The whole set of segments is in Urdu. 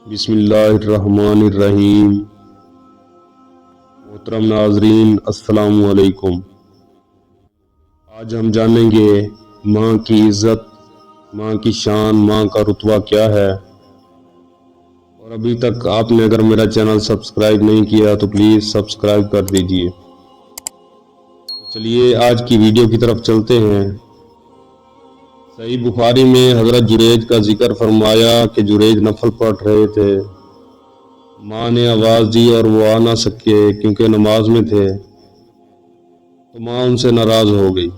بسم اللہ الرحمن الرحیم۔ محترم ناظرین السلام علیکم۔ آج ہم جانیں گے ماں کی عزت، ماں کی شان، ماں کا رتبہ کیا ہے۔ اور ابھی تک آپ نے اگر میرا چینل سبسکرائب نہیں کیا تو پلیز سبسکرائب کر دیجئے۔ چلیے آج کی ویڈیو کی طرف چلتے ہیں۔ صحیح بخاری میں حضرت جریج کا ذکر فرمایا کہ جریج نفل پڑھ رہے تھے، ماں نے آواز دی اور وہ آ نہ سکے کیونکہ نماز میں تھے، تو ماں ان سے ناراض ہو گئی۔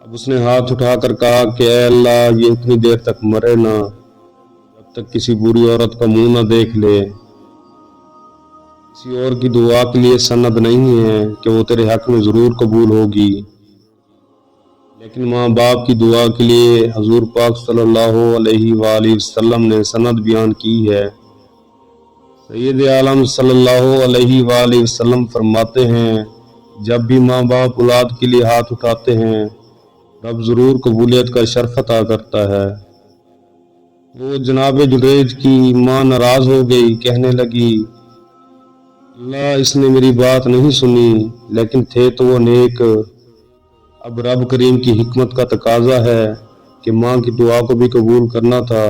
اب اس نے ہاتھ اٹھا کر کہا کہ اے اللہ، یہ اتنی دیر تک مرے نہ جب تک کسی بری عورت کا منہ نہ دیکھ لے۔ کسی اور کی دعا کے لیے سند نہیں ہے کہ وہ تیرے حق میں ضرور قبول ہوگی، لیکن ماں باپ کی دعا کے لیے حضور پاک صلی اللہ علیہ وآلہ وسلم نے سند بیان کی ہے۔ سید عالم صلی اللہ علیہ وآلہ وسلم فرماتے ہیں، جب بھی ماں باپ اولاد کے لیے ہاتھ اٹھاتے ہیں، رب ضرور قبولیت کا شرف عطا کرتا ہے۔ وہ جناب جریج کی ماں ناراض ہو گئی، کہنے لگی اللہ، اس نے میری بات نہیں سنی، لیکن تھے تو وہ نیک۔ اب رب کریم کی حکمت کا تقاضا ہے کہ ماں کی دعا کو بھی قبول کرنا تھا۔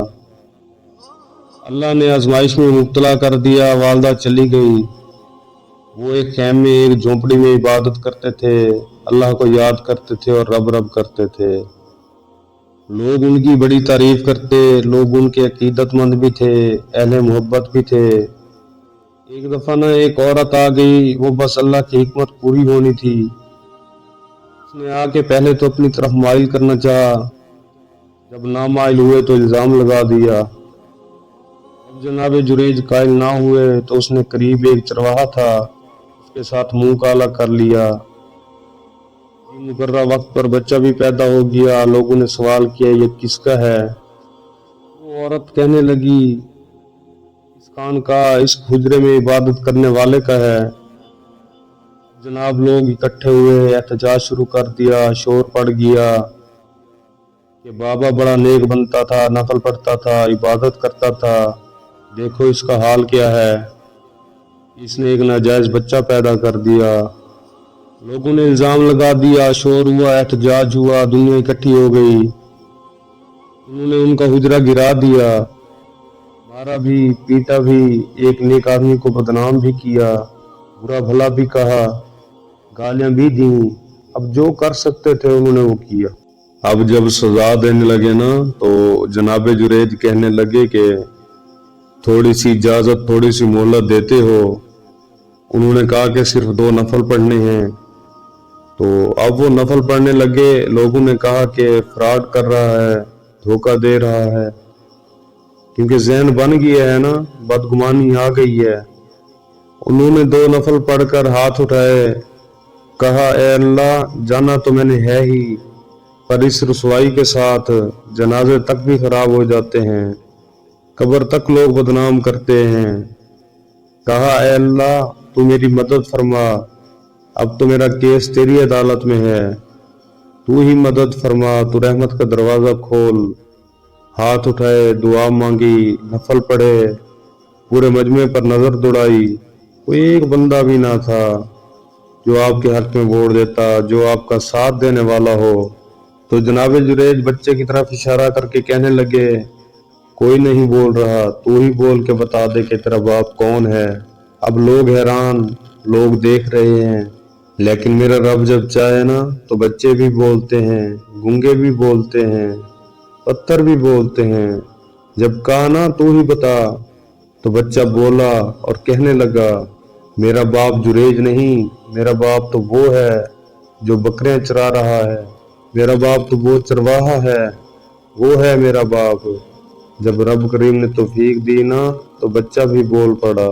اللہ نے آزمائش میں مبتلا کر دیا، والدہ چلی گئی۔ وہ ایک خیمے، ایک جھونپڑی میں عبادت کرتے تھے، اللہ کو یاد کرتے تھے اور رب رب کرتے تھے۔ لوگ ان کی بڑی تعریف کرتے، لوگ ان کے عقیدت مند بھی تھے، اہل محبت بھی تھے۔ ایک دفعہ نہ ایک عورت آ گئی، وہ بس اللہ کی حکمت پوری ہونی تھی۔ اس نے آ کے پہلے تو اپنی طرف مائل کرنا چاہا، جب نہ مائل ہوئے تو الزام لگا دیا۔ اب جناب جریج قائل نہ ہوئے تو اس نے قریب ایک چرواہا تھا، اس کے ساتھ منہ کالا کر لیا۔ مقررہ وقت پر بچہ بھی پیدا ہو گیا۔ لوگوں نے سوال کیا یہ کس کا ہے؟ وہ عورت کہنے لگی اس خانقاہ، اس حجرے میں عبادت کرنے والے کا ہے۔ جناب لوگ اکٹھے ہوئے، احتجاج شروع کر دیا، شور پڑ گیا کہ بابا بڑا نیک بنتا تھا، نفل پڑھتا تھا، عبادت کرتا تھا، دیکھو اس کا حال کیا ہے، اس نے ایک ناجائز بچہ پیدا کر دیا۔ لوگوں نے الزام لگا دیا، شور ہوا، احتجاج ہوا، دنیا اکٹھی ہو گئی۔ انہوں نے ان کا حجرہ گرا دیا، مارا بھی، پیٹا بھی، ایک نیک آدمی کو بدنام بھی کیا، برا بھلا بھی کہا، گالیاں بھی دیں۔ اب جو کر سکتے تھے انہوں نے وہ کیا۔ اب جب سزا دینے لگے نا تو جناب جریج کہنے لگے کہ تھوڑی سی اجازت، تھوڑی سی مہلت دیتے ہو۔ انہوں نے کہا کہ صرف 2 نفل پڑھنے ہیں۔ تو اب وہ نفل پڑھنے لگے۔ لوگوں نے کہا کہ فراڈ کر رہا ہے، دھوکہ دے رہا ہے، کیونکہ ذہن بن گیا ہے نا، بدگمانی آ گئی ہے۔ انہوں نے 2 نفل پڑھ کر ہاتھ اٹھائے، کہا اے اللہ، جانا تو میں نے ہے ہی، پر اس رسوائی کے ساتھ جنازے تک بھی خراب ہو جاتے ہیں، قبر تک لوگ بدنام کرتے ہیں۔ کہا اے اللہ، تو میری مدد فرما، اب تو میرا کیس تیری عدالت میں ہے، تو ہی مدد فرما، تو رحمت کا دروازہ کھول۔ ہاتھ اٹھائے، دعا مانگی، نفل پڑھے، پورے مجمع پر نظر دوڑائی، کوئی ایک بندہ بھی نہ تھا جو آپ کے حق میں ووٹ دیتا، جو آپ کا ساتھ دینے والا ہو۔ تو جناب جریج بچے کی طرف اشارہ کر کے کہنے لگے کوئی نہیں بول رہا، تو ہی بول کے بتا دے کہ تیرا باپ کون ہے۔ اب لوگ حیران، لوگ دیکھ رہے ہیں، لیکن میرا رب جب چاہے نا تو بچے بھی بولتے ہیں، گونگے بھی بولتے ہیں، پتھر بھی بولتے ہیں۔ جب کہا نا تو ہی بتا، تو بچہ بولا اور کہنے لگا میرا باپ جریج نہیں، میرا باپ تو وہ ہے جو بکریاں چرا رہا ہے، میرا باپ تو وہ چرواہا ہے، وہ ہے میرا باپ۔ جب رب کریم نے توفیق دی نا تو بچہ بھی بول پڑا۔